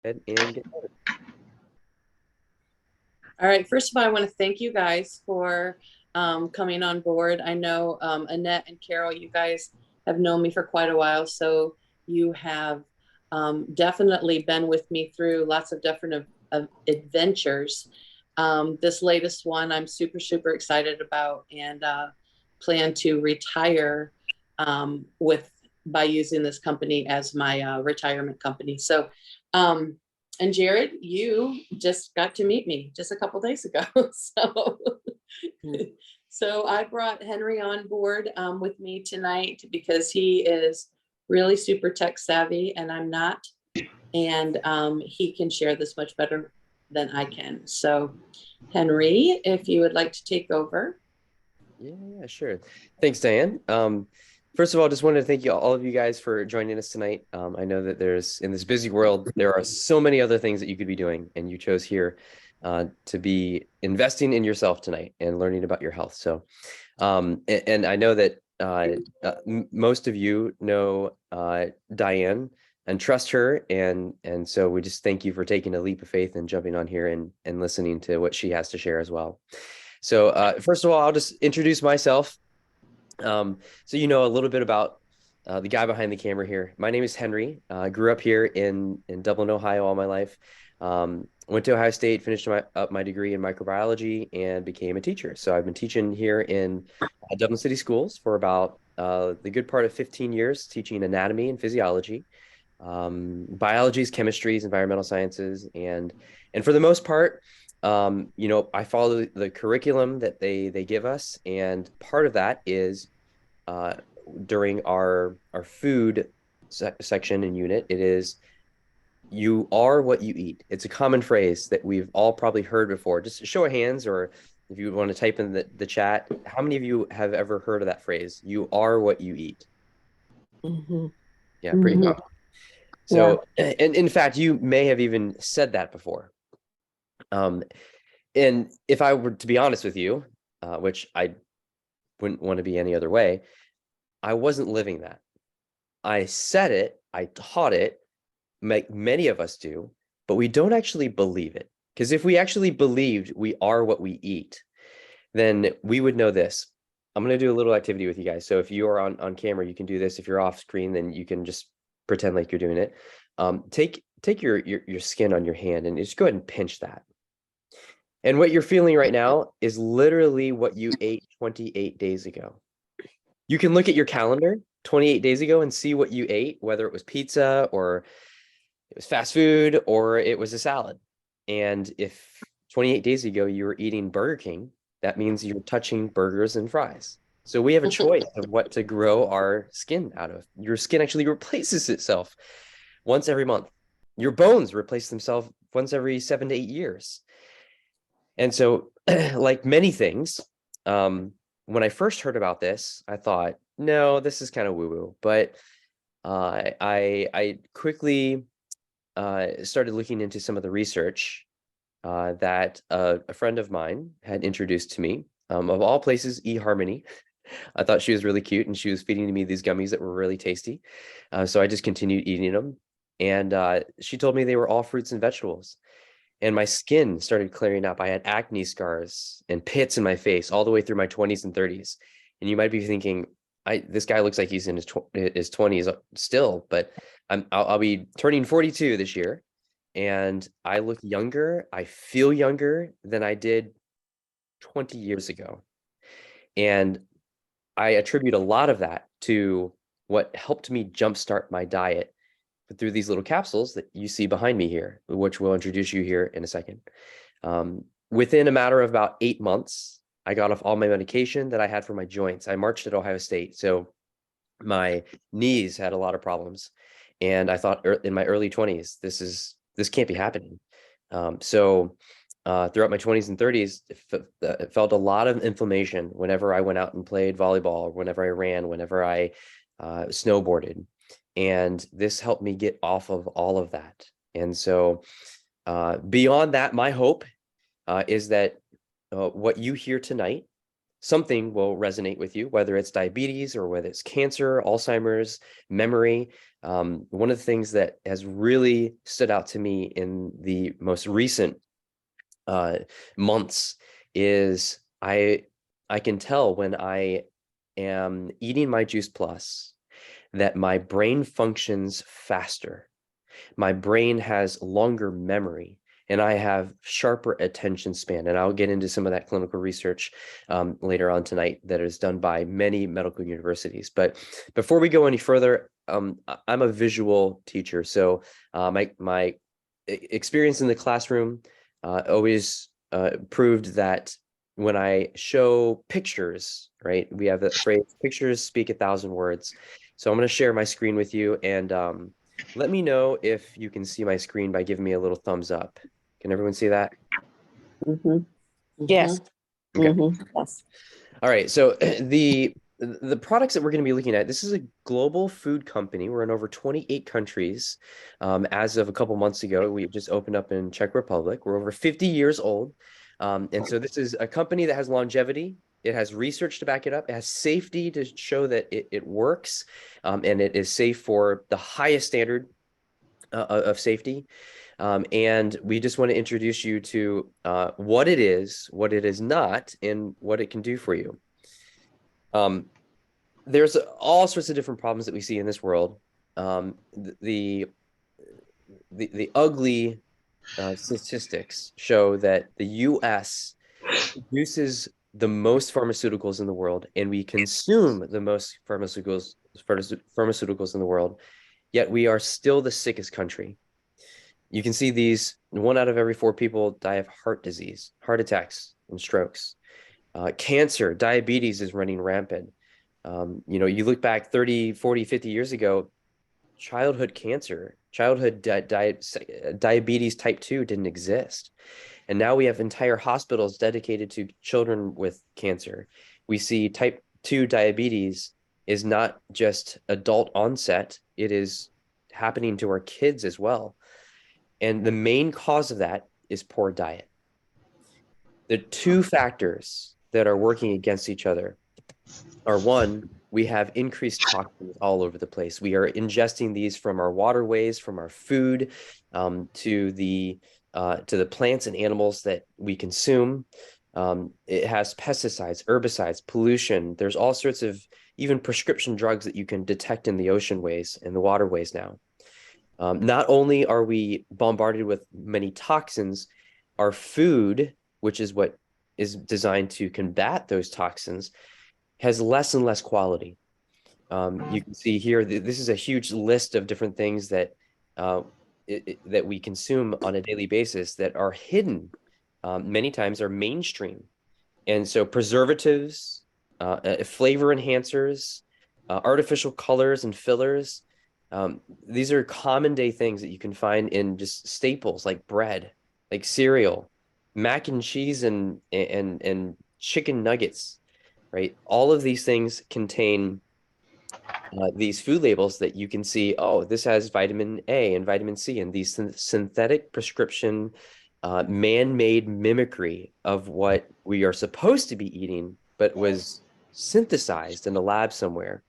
ahead and get started. All right. First of all, I want to thank you guys for coming on board. I know Annette and Carol, you guys have known me for quite a while, so you have definitely been with me through lots of different of adventures. This latest one, I'm super excited about, and plan to retire with by using this company as my retirement company. So. Um, and Jared, you just got to meet me just a couple days ago. So, so I brought Henry on board with me tonight because he is really super tech savvy and I'm not. And he can share this much better than I can. So, Henry, if you would like to take over. Yeah, sure. Thanks, Diane. First of all, just wanted to thank you all of you guys for joining us tonight. I know that there's in this busy world, there are so many other things that you could be doing, and you chose here to be investing in yourself tonight and learning about your health. So, and I know that most of you know Diane and trust her, and so we just thank you for taking a leap of faith and jumping on here and listening to what she has to share as well. So first of all, I'll just introduce myself. So you know a little bit about the guy behind the camera here. My name is Henry. I grew up here in Dublin, Ohio all my life. Went to Ohio State, finished my degree in microbiology, and became a teacher. So I've been teaching here in Dublin City Schools for about the good part of 15 years, teaching anatomy and physiology, biologies, chemistries, environmental sciences, and for the most part, you know, I follow the curriculum that they give us, and part of that is uh, during our food section and unit. It is you are what you eat. It's a common phrase that we've all probably heard before. Just show of hands, or if you want to type in the chat, how many of you have ever heard of that phrase? You are what you eat. Mhm. Yeah, pretty Mhm. common. Yeah. So, and in fact, you may have even said that before. Um, and if I were to be honest with you, which I wouldn't want to be any other way, I wasn't living that. I said it, I taught it, many of us do, but we don't actually believe it. Because if we actually believed we are what we eat, then we would know this. I'm going to do a little activity with you guys. So if you are on camera, you can do this. If you're off screen, then you can just pretend like you're doing it. Take your skin on your hand and just go ahead and pinch that. And what you're feeling right now is literally what you ate 28 days ago. You can look at your calendar 28 days ago and see what you ate, whether it was pizza or it was fast food or it was a salad. And if 28 days ago you were eating Burger King, that means you're touching burgers and fries. So we have a choice of what to grow our skin out of. Your skin actually replaces itself once every month. Your bones replace themselves once every 7 to 8 years. And so, like many things, when I first heard about this, I thought, no, this is kind of woo-woo. But I quickly started looking into some of the research that a friend of mine had introduced to me. Of all places, eHarmony. I thought she was really cute, and she was feeding me these gummies that were really tasty. So I just continued eating them, and she told me they were all fruits and vegetables, and my skin started clearing up. I had acne scars and pits in my face all the way through my 20s and 30s. And you might be thinking, this guy looks like he's in his 20s still, but I'll be turning 42 this year, and I look younger. I feel younger than I did 20 years ago. And I attribute a lot of that to what helped me jumpstart my diet through these little capsules that you see behind me here, which we'll introduce you here in a second. Within a matter of about 8 months, I got off all my medication that I had for my joints. I marched at Ohio State, so my knees had a lot of problems, and I thought in my early 20s, this can't be happening. So throughout my 20s and 30s, it felt a lot of inflammation whenever I went out and played volleyball, whenever I ran, whenever I snowboarded. And this helped me get off of all of that. And so beyond that, my hope is that what you hear tonight, something will resonate with you, whether it's diabetes or whether it's cancer, Alzheimer's, memory. One of the things that has really stood out to me in the most recent months is I can tell when I am eating my Juice Plus that my brain functions faster. My brain has longer memory, and I have sharper attention span. And I'll get into some of that clinical research later on tonight that is done by many medical universities. But before we go any further, I'm a visual teacher, so my experience in the classroom always proved that when I show pictures, right? We have the phrase "pictures speak 1,000 words." So I'm going to share my screen with you, and let me know if you can see my screen by giving me a little thumbs up. Can everyone see that? Mhm, Yes. mhm, Okay. yes. All right. So the products that we're going to be looking at, this is a global food company. We're in over 28 countries. As of a couple months ago, we just opened up in Czech Republic. We're over 50 years old. And so this is a company that has longevity. It has research to back it up. It has safety to show that it works, and it is safe for the highest standard of safety. And we just want to introduce you to what it is not, and what it can do for you. There's all sorts of different problems that we see in this world. The ugly statistics show that the U.S. produces the most pharmaceuticals in the world, and we consume the most pharmaceuticals in the world, yet we are still the sickest country. You can see these: 1 out of every 4 people die of heart disease, heart attacks, and strokes. Cancer, diabetes is running rampant. You look back 30, 40, 50 years ago, childhood cancer, diabetes type 2 didn't exist. And now we have entire hospitals dedicated to children with cancer. We see type 2 diabetes is not just adult onset, it is happening to our kids as well. And the main cause of that is poor diet. The two factors that are working against each other are: one, we have increased toxins all over the place. We are ingesting these from our waterways, from our food, to the plants and animals that we consume. It has pesticides, herbicides, pollution. There's all sorts of even prescription drugs that you can detect in the ocean ways and the waterways now. Not only are we bombarded with many toxins, our food, which is what is designed to combat those toxins, has less and less quality. You can see here, this is a huge list of different things that that we consume on a daily basis that are hidden, many times are mainstream. And so preservatives, flavor enhancers, artificial colors and fillers, these are common day things that you can find in just staples like bread, like cereal, mac and cheese, and chicken nuggets, right? All of these things contain these food labels that you can see, oh, this has vitamin A and vitamin C, and these synthetic prescription, man-made mimicry of what we are supposed to be eating, but was synthesized in a lab somewhere.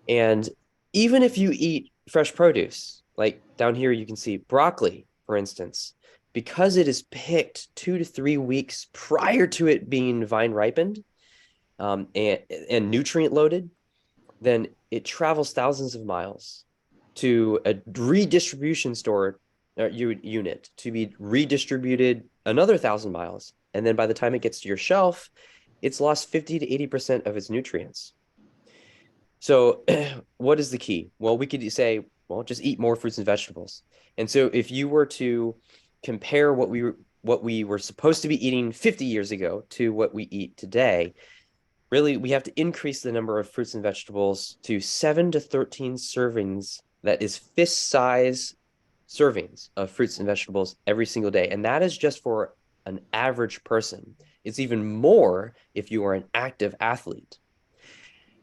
And even if you eat fresh produce, like down here, you can see broccoli, for instance, because it is picked 2 to 3 weeks prior to it being vine ripened, and nutrient loaded, then it travels thousands of miles to a redistribution store unit to be redistributed another 1,000 miles. And then by the time it gets to your shelf, it's lost 50 to 80% of its nutrients. So what is the key? Well, we could say, well, just eat more fruits and vegetables. And so if you were to compare what we were supposed to be eating 50 years ago to what we eat today, really, we have to increase the number of fruits and vegetables to 7 to 13 servings. That is fist size servings of fruits and vegetables every single day. And that is just for an average person. It's even more if you are an active athlete.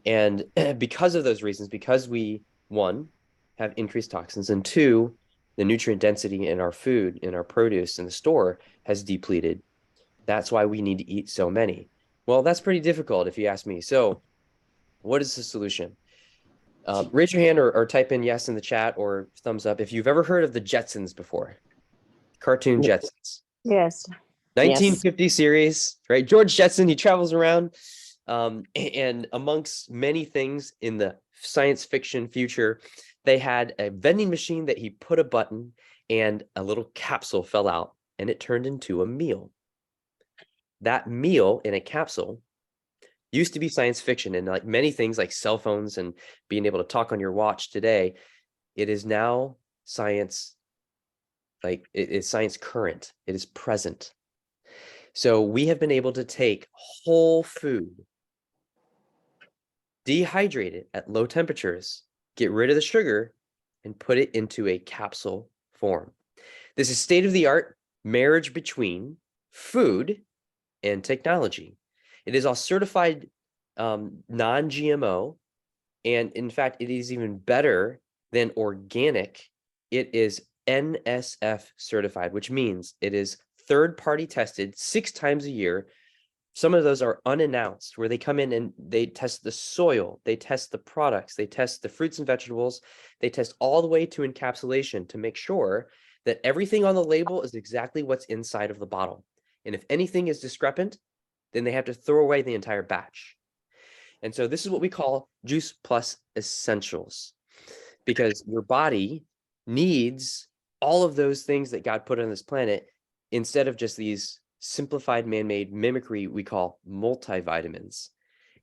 And because of those reasons, because we, one, have increased toxins, and two, the nutrient density in our food, in our produce in the store has depleted. That's why we need to eat so many. Well, that's pretty difficult if you ask me. So what is the solution? Raise your hand or type in yes in the chat or thumbs up if you've ever heard of the Jetsons before. Cartoon Jetsons. Yes. 1950 series, right? George Jetson, he travels around, and amongst many things in the science fiction future, they had a vending machine that he put a button and a little capsule fell out and it turned into a meal. That meal in a capsule used to be science fiction, and like many things like cell phones and being able to talk on your watch today, it is now science, like it is science current, it is present. So we have been able to take whole food, dehydrate it at low temperatures, get rid of the sugar, and put it into a capsule form. This is state-of-the-art marriage between food and technology. It is all certified non-GMO, and in fact, it is even better than organic. It is NSF certified, which means it is third-party tested 6 times a year. Some of those are unannounced, where they come in and they test the soil, they test the products, they test the fruits and vegetables, they test all the way to encapsulation to make sure that everything on the label is exactly what's inside of the bottle. And if anything is discrepant, then they have to throw away the entire batch. And so this is what we call Juice Plus Essentials, because your body needs all of those things that God put on this planet instead of just these simplified man-made mimicry we call multivitamins.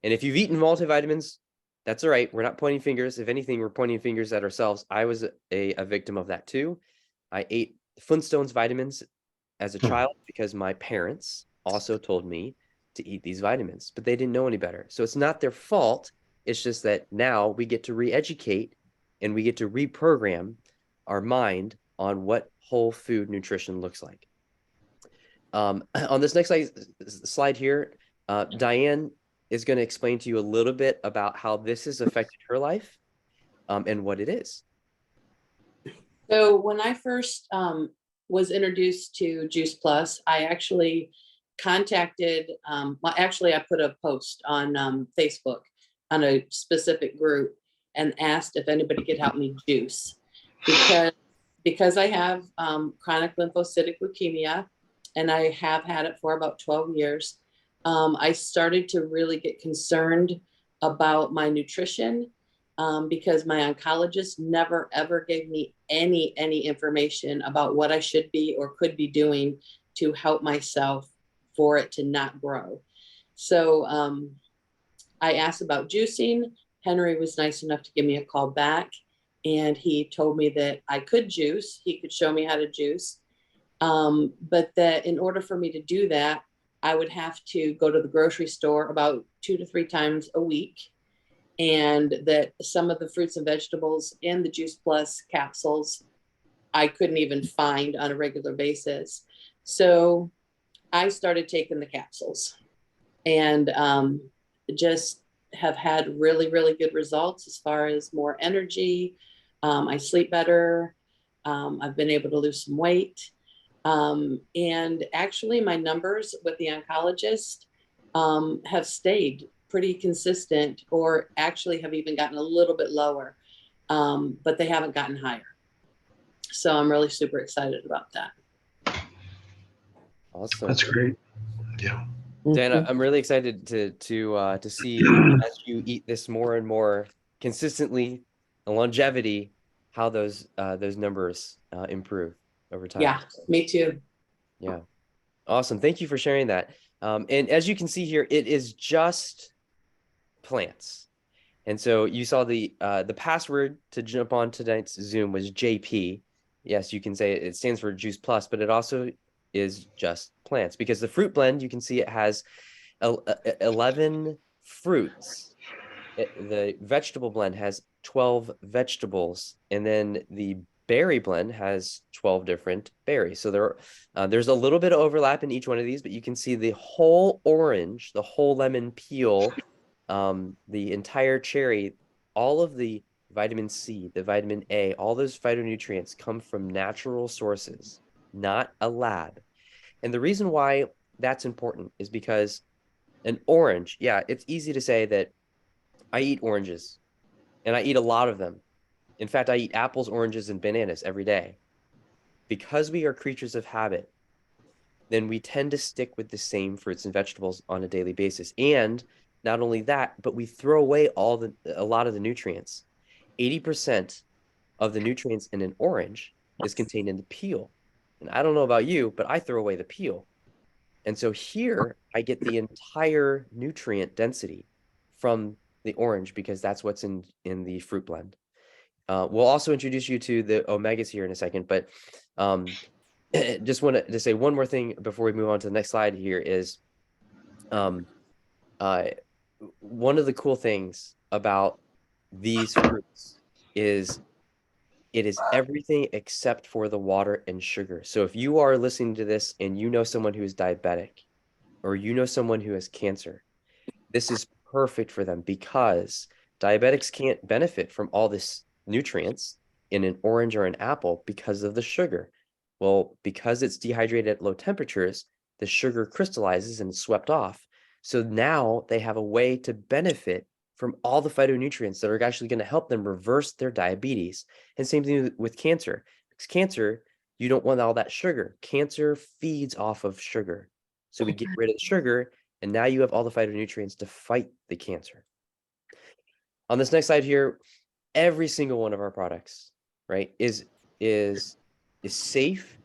And if you've eaten multivitamins, that's all right. We're not pointing fingers. If anything, we're pointing fingers at ourselves. I was a victim of that too. I ate Flintstones vitamins as a child because my parents also told me to eat these vitamins, but they didn't know any better. So it's not their fault. It's just that now we get to re-educate and we get to reprogram our mind on what whole food nutrition looks like. On this next slide here, Diane is going to explain to you a little bit about how this has affected her life and what it is. So when I first was introduced to Juice Plus, I actually contacted, well, actually I put a post on Facebook on a specific group and asked if anybody could help me juice, because I have chronic lymphocytic leukemia, and I have had it for about 12 years. I started to really get concerned about my nutrition, because my oncologist never ever gave me any information about what I should be or could be doing to help myself for it to not grow. So I asked about juicing. Henry was nice enough to give me a call back, and he told me that I could juice. He could show me how to juice, but that in order for me to do that, I would have to go to the grocery store about 2 to 3 times a week, and that some of the fruits and vegetables in the Juice Plus capsules I couldn't even find on a regular basis. So I started taking the capsules, and just have had really, really good results as far as more energy. I sleep better. I've been able to lose some weight. And actually, my numbers with the oncologist have stayed pretty consistent, or actually have even gotten a little bit lower, but they haven't gotten higher. So I'm really super excited about that. Awesome. That's great. Yeah. Dan, I'm really excited to see as you eat this more and more consistently, the longevity, how those numbers improve over time. Yeah, me too. Yeah. Awesome. Thank you for sharing that. And as you can see here, it is just plants. And so you saw the password to jump on tonight's Zoom was JP. Yes, you can say it stands for Juice Plus, but it also is just plants, because the fruit blend, you can see it has 11 fruits. The vegetable blend has 12 vegetables, and then the berry blend has 12 different berries. So there's a little bit of overlap in each one of these, but you can see the whole orange, the whole lemon peel, the entire cherry, all of the vitamin C, the vitamin A, all those phytonutrients come from natural sources, not a lab. And the reason why that's important is because an orange, yeah, it's easy to say that I eat oranges. and I eat a lot of them. In fact, I eat apples, oranges, and bananas every day. Because we are creatures of habit, then we tend to stick with the same fruits and vegetables on a daily basis. And not only that, but we throw away a lot of the nutrients. 80% of the nutrients in an orange is contained in the peel. And I don't know about you, but I throw away the peel. And so here I get the entire nutrient density from the orange because that's what's in the fruit blend. We'll also introduce you to the omegas here in a second, but just want to say one more thing before we move on to the next slide here is um, uh, one of the cool things about these fruits is it is everything except for the water and sugar. So if you are listening to this and you know someone who is diabetic or you know someone who has cancer, this is perfect for them because diabetics can't benefit from all this nutrients in an orange or an apple because of the sugar. Well, because it's dehydrated at low temperatures, the sugar crystallizes and is swept off. So now they have a way to benefit from all the phytonutrients that are actually going to help them reverse their diabetes. And same thing with cancer. Because cancer, you don't want all that sugar. Cancer feeds off of sugar. So we get rid of the sugar, and now you have all the phytonutrients to fight the cancer. On this next slide here, every single one of our products, right, is safe.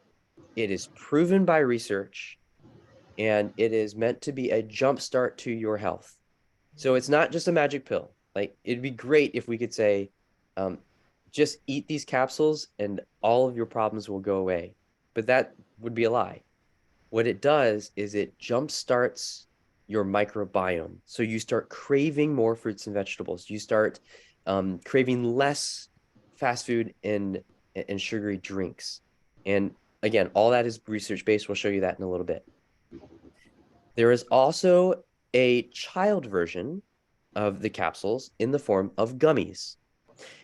It is proven by research, and it is meant to be a jumpstart to your health. So it's not just a magic pill. Like, it'd be great if we could say, just eat these capsules and all of your problems will go away. But that would be a lie. What it does is it jumpstarts your microbiome. So you start craving more fruits and vegetables. You start craving less fast food and sugary drinks. And again, all that is research-based. We'll show you that in a little bit. There is also a child version of the capsules in the form of gummies.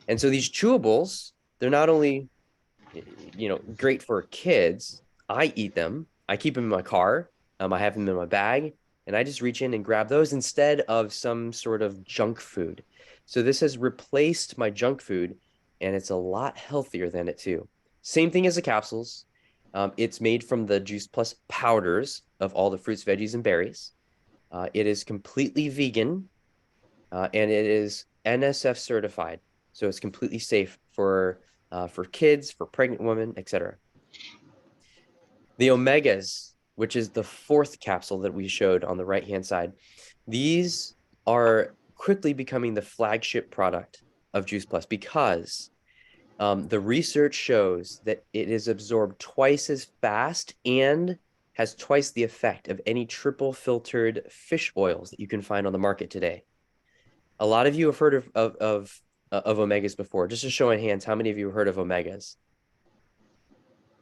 And so these chewables, they're not only great for kids. I eat them. I keep them in my car. I have them in my bag, and I just reach in and grab those instead of some sort of junk food. So this has replaced my junk food, and it's a lot healthier than it too. Same thing as the capsules. It's made from the Juice Plus powders of all the fruits, veggies, and berries. It is completely vegan, and it is NSF certified. So it's completely safe for kids, for pregnant women, etc. The omegas, which is the fourth capsule that we showed on the right-hand side, these are quickly becoming the flagship product of Juice Plus because the research shows that it is absorbed twice as fast and has twice the effect of any triple filtered fish oils that you can find on the market today. A lot of you have heard of omegas before. Just a show of hands, how many of you have heard of omegas?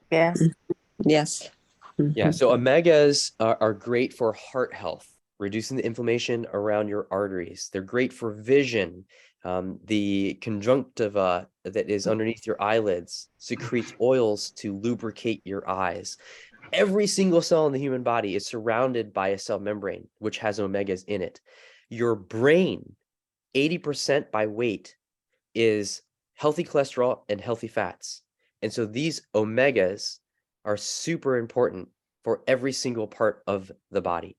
Yes. Yes. Yeah, so omegas are great for heart health, reducing the inflammation around your arteries. They're great for vision. The conjunctiva that is underneath your eyelids secretes oils to lubricate your eyes. Every single cell in the human body is surrounded by a cell membrane, which has omegas in it. Your brain, 80% by weight, is healthy cholesterol and healthy fats. And so these omegas are super important for every single part of the body.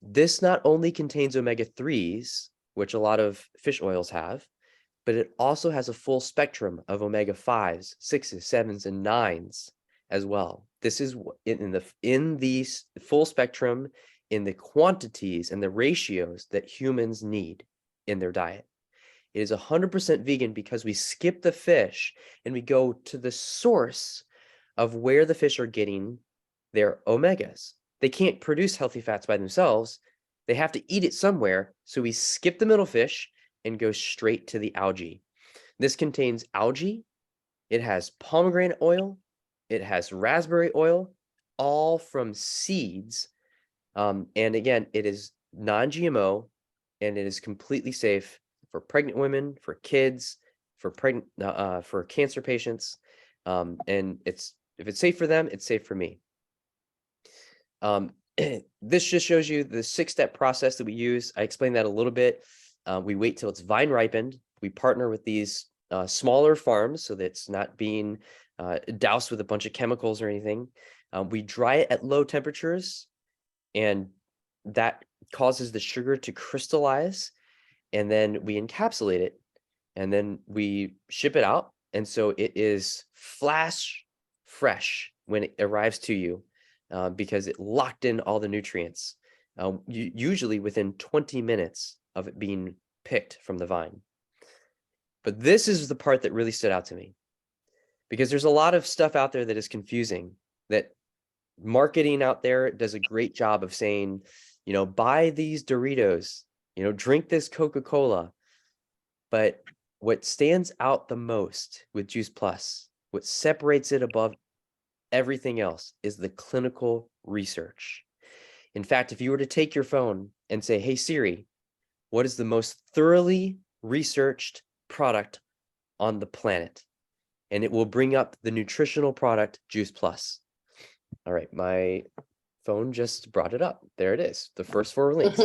This not only contains omega-3s, which a lot of fish oils have, but it also has a full spectrum of omega-5s, 6s, 7s, and 9s as well. This is in the full spectrum, in the quantities and the ratios that humans need in their diet. It is 100% vegan because we skip the fish and we go to the source of where the fish are getting their omegas. They can't produce healthy fats by themselves. They have to eat it somewhere. So we skip the middle fish and go straight to the algae. This contains algae. It has pomegranate oil. It has raspberry oil, all from seeds. And again, it is non-GMO and it is completely safe for pregnant women, for kids, for cancer patients. And if it's safe for them, it's safe for me. This just shows you the 6-step process that we use. I explained that a little bit. We wait till it's vine ripened we partner with these smaller farms so that it's not being doused with a bunch of chemicals or anything. We dry it at low temperatures, and that causes the sugar to crystallize, and then we encapsulate it, and then we ship it out. And so it is flash fresh when it arrives to you, because it locked in all the nutrients, usually within 20 minutes of it being picked from the vine. But this is the part that really stood out to me, because there's a lot of stuff out there that is confusing, that marketing out there does a great job of saying, buy these Doritos, drink this Coca-Cola. But what stands out the most with Juice Plus, what separates it above everything else, is the clinical research. In fact, if you were to take your phone and say, hey Siri, what is the most thoroughly researched product on the planet? And it will bring up the nutritional product Juice Plus. All right, my phone just brought it up. There it is. The first 4 links.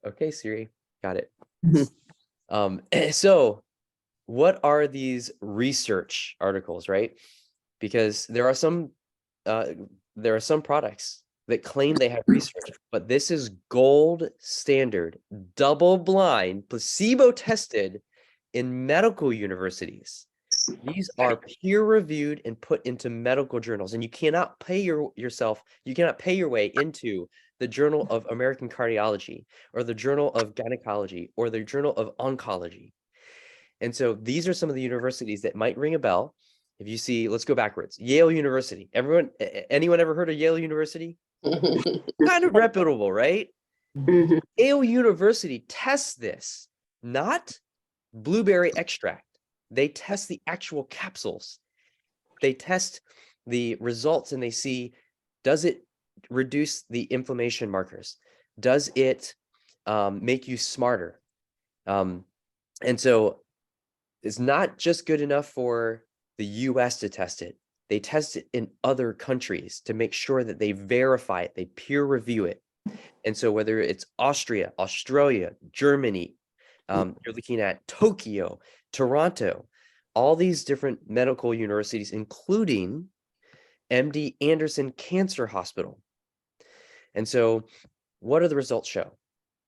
Okay, Siri, got it. So what are these research articles, right? Because there are some products that claim they have research, but this is gold standard, double-blind, placebo-tested in medical universities. These are peer-reviewed and put into medical journals, and you cannot pay you cannot pay your way into the Journal of American Cardiology or the Journal of Gynecology or the Journal of Oncology. And so these are some of the universities that might ring a bell. If you see, let's go backwards. Yale University. Anyone ever heard of Yale University? Kind of reputable, right? Yale University tests this, not blueberry extract. They test the actual capsules. They test the results and they see, does it reduce the inflammation markers? Does it make you smarter? And so it's not just good enough for the US to test it. They test it in other countries to make sure that they verify it, they peer review it. And so whether it's Austria, Australia, Germany, you're looking at Tokyo, Toronto, all these different medical universities, including MD Anderson Cancer Hospital. And so what do the results show?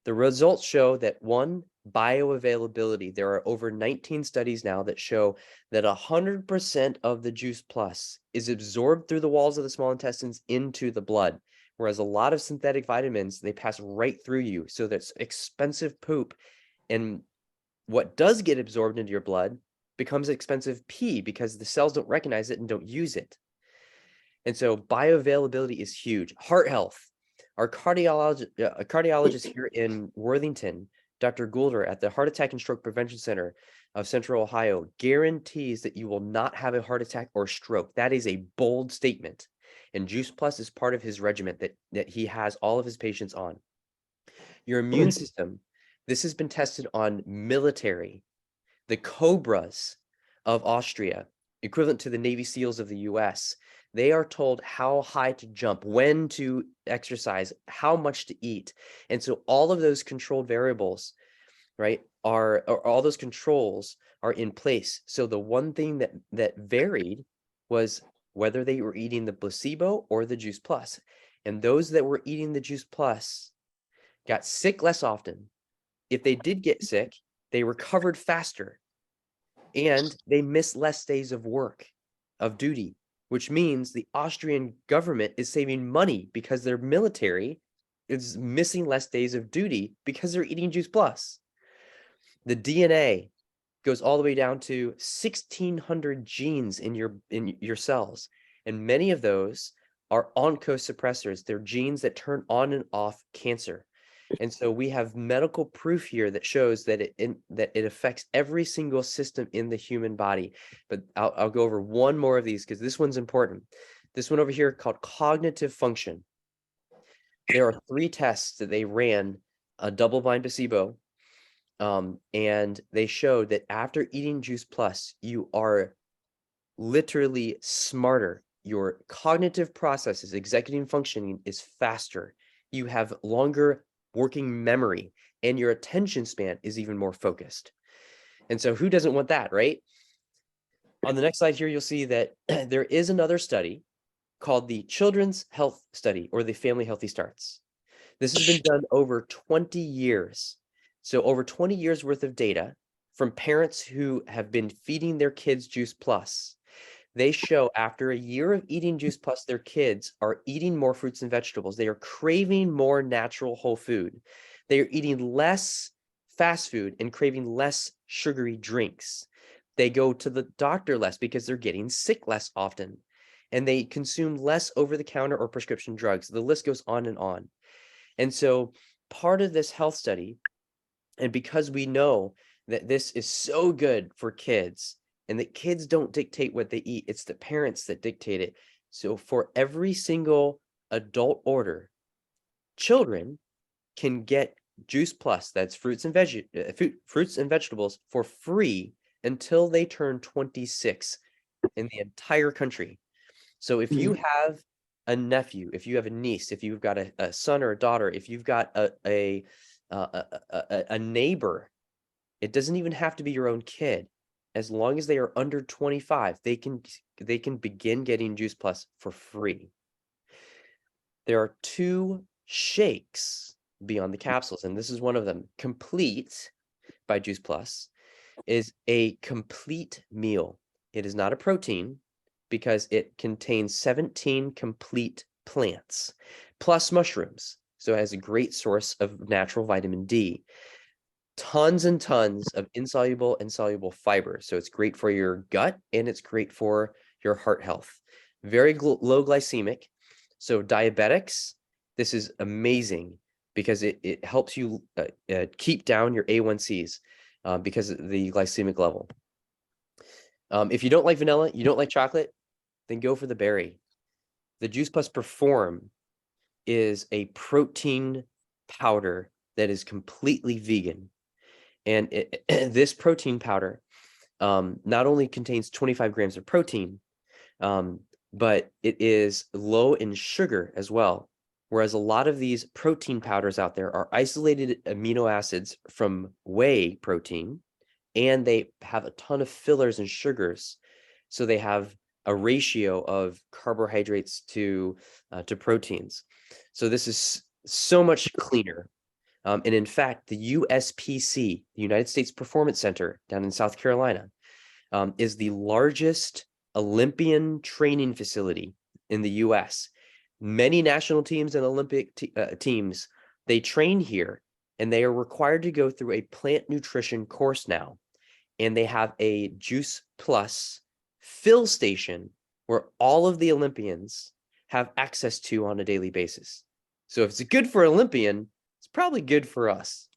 The results show that, one, bioavailability. There are over 19 studies now that show that 100% of the Juice Plus is absorbed through the walls of the small intestines into the blood, whereas a lot of synthetic vitamins, they pass right through you. So that's expensive poop. And what does get absorbed into your blood becomes expensive pee because the cells don't recognize it and don't use it. And so bioavailability is huge. Heart health. Our cardiologist here in Worthington, Dr. Goulder at the Heart Attack and Stroke Prevention Center of Central Ohio, guarantees that you will not have a heart attack or stroke. That is a bold statement. And Juice Plus is part of his regimen that he has all of his patients on. Your immune system, this has been tested on military, the Cobras of Austria, equivalent to the Navy SEALs of the US. They are told how high to jump, when to exercise, how much to eat. And so all of those controlled variables, right, all those controls are in place. So the one thing that varied was whether they were eating the placebo or the Juice Plus. And those that were eating the Juice Plus got sick less often. If they did get sick, they recovered faster. And they missed less days of work, of duty, which means the Austrian government is saving money because their military is missing less days of duty because they're eating Juice Plus. The DNA goes all the way down to 1,600 genes in your cells, and many of those are oncosuppressors. They're genes that turn on and off cancer. And so we have medical proof here that shows that it affects every single system in the human body. But I'll go over one more of these because this one's important. This one over here called cognitive function. There are 3 tests that they ran, a double-blind placebo, and they showed that after eating Juice Plus, you are literally smarter. Your cognitive processes, executive functioning is faster. You have longer working memory. and your attention span is even more focused. And so who doesn't want that, right? On the next slide here, you'll see that there is another study called the Children's Health Study, or the Family Healthy Starts. This has been done over 20 years. So over 20 years worth of data from parents who have been feeding their kids Juice Plus. They show after a year of eating Juice Plus, their kids are eating more fruits and vegetables. They are craving more natural whole food. They are eating less fast food and craving less sugary drinks. They go to the doctor less because they're getting sick less often. And they consume less over-the-counter or prescription drugs. The list goes on and on. And so part of this health study, and because we know that this is so good for kids, and that kids don't dictate what they eat, it's the parents that dictate it. So for every single adult order, children can get Juice Plus, that's fruits and vegetables, for free until they turn 26 in the entire country. So if you have a nephew, if you have a niece, if you've got a son or a daughter, if you've got a neighbor, it doesn't even have to be your own kid. As long as they are under 25, they can begin getting Juice Plus for free. There are 2 shakes beyond the capsules, and this is one of them. Complete by Juice Plus is a complete meal. It is not a protein because it contains 17 complete plants plus mushrooms. So it has a great source of natural vitamin D. Tons and tons of insoluble and soluble fiber. So it's great for your gut and it's great for your heart health. Very low glycemic. So diabetics, this is amazing because it helps you keep down your A1Cs because of the glycemic level. If you don't like vanilla, you don't like chocolate, then go for the berry. The Juice Plus Perform is a protein powder that is completely vegan. And this protein powder not only contains 25 grams of protein, but it is low in sugar as well. Whereas a lot of these protein powders out there are isolated amino acids from whey protein, and they have a ton of fillers and sugars. So they have a ratio of carbohydrates to proteins. So this is so much cleaner. And in fact, the USPC, the United States Performance Center down in South Carolina, is the largest Olympian training facility in the US. Many national teams and Olympic teams, they train here, and they are required to go through a plant nutrition course now. And they have a Juice Plus fill station where all of the Olympians have access to on a daily basis. So if it's good for Olympian, it's probably good for us.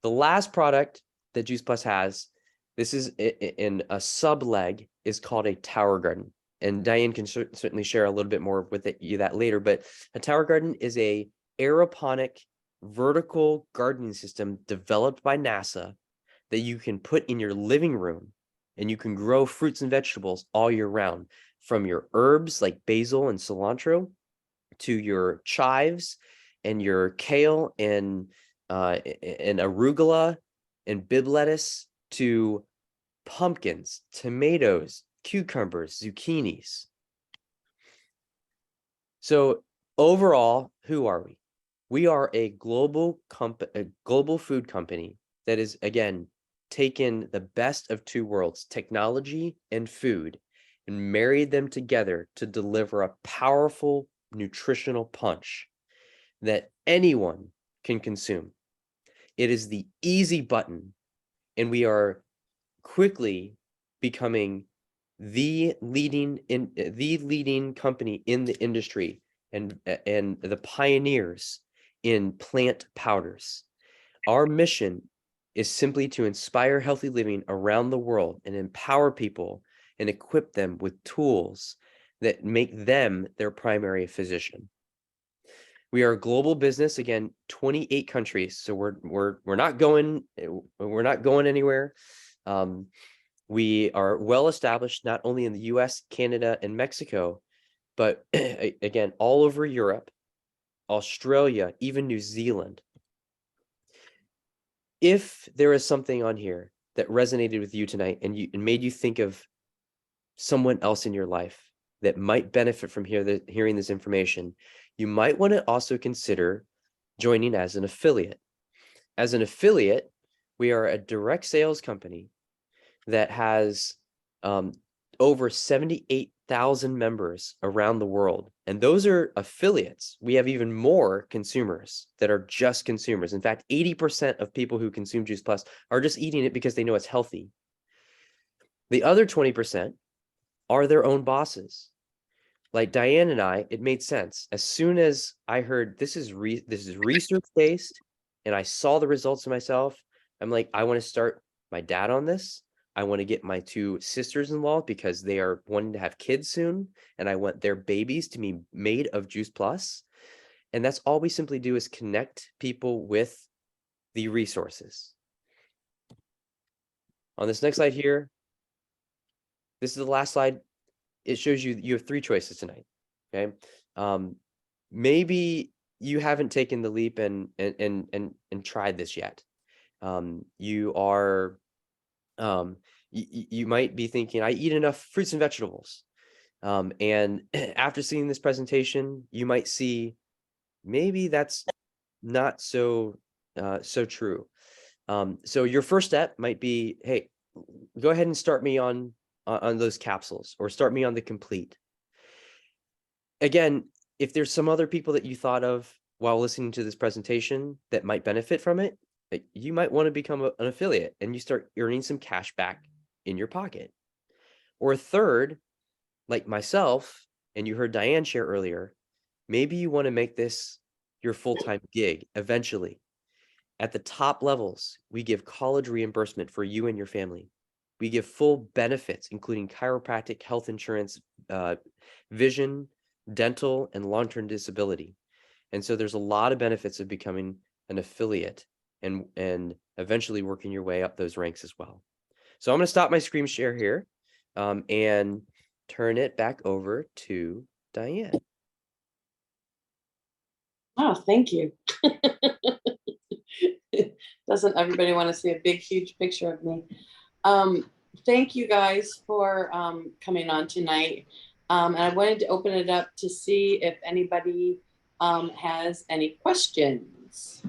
The last product that Juice Plus has, this is in a sub leg, is called a tower garden. And Diane can certainly share a little bit more with you that later. But a tower garden is a aeroponic vertical gardening system developed by NASA that you can put in your living room, and you can grow fruits and vegetables all year round, from your herbs like basil and cilantro to your chives and your kale and arugula and Bib lettuce, to pumpkins, tomatoes, cucumbers, zucchinis. So overall, who are we? We are a global food company that is, again, taken the best of 2 worlds, technology and food, and married them together to deliver a powerful nutritional punch that anyone can consume. It is the easy button, and we are quickly becoming the leading company in the industry, and the pioneers in plant powders. Our mission is simply to inspire healthy living around the world and empower people and equip them with tools that make them their primary physician. We are a global business, again, 28 countries. So we're not going anywhere. We are well established not only in the US, Canada, and Mexico, but again, all over Europe, Australia, even New Zealand. if there is something on here that resonated with you tonight and made you think of someone else in your life that might benefit from hearing this information, you might want to also consider joining as an affiliate. As an affiliate, we are a direct sales company that has over 78,000 members around the world. And those are affiliates. We have even more consumers that are just consumers. In fact, 80% of people who consume Juice Plus are just eating it because they know it's healthy. The other 20% are their own bosses. Like Diane and I, it made sense. As soon as I heard this is research based and I saw the results myself, I'm like, I want to start my dad on this. I want to get my two sisters involved because they are wanting to have kids soon, and I want their babies to be made of Juice Plus. And that's all we simply do is connect people with the resources. On this next slide here, this is the last slide. It shows you have three choices tonight. Okay. Maybe you haven't taken the leap and tried this yet. You are you might be thinking, I eat enough fruits and vegetables. And after seeing this presentation, you might see maybe that's not so true. So your first step might be, hey, go ahead and start me on those capsules, or start me on the complete. Again, if there's some other people that you thought of while listening to this presentation that might benefit from it, you might want to become an affiliate and you start earning some cash back in your pocket. Or third, like myself, and you heard Diane share earlier, maybe you want to make this your full-time gig eventually. At the top levels, we give college reimbursement for you and your family. We give full benefits, including chiropractic, health insurance, vision, dental, and long-term disability. And so there's a lot of benefits of becoming an affiliate and eventually working your way up those ranks as well. So I'm going to stop my screen share here and turn it back over to Diane. Oh, thank you. Doesn't everybody want to see a big, huge picture of me? Thank you guys for coming on tonight. And I wanted to open it up to see if anybody has any questions.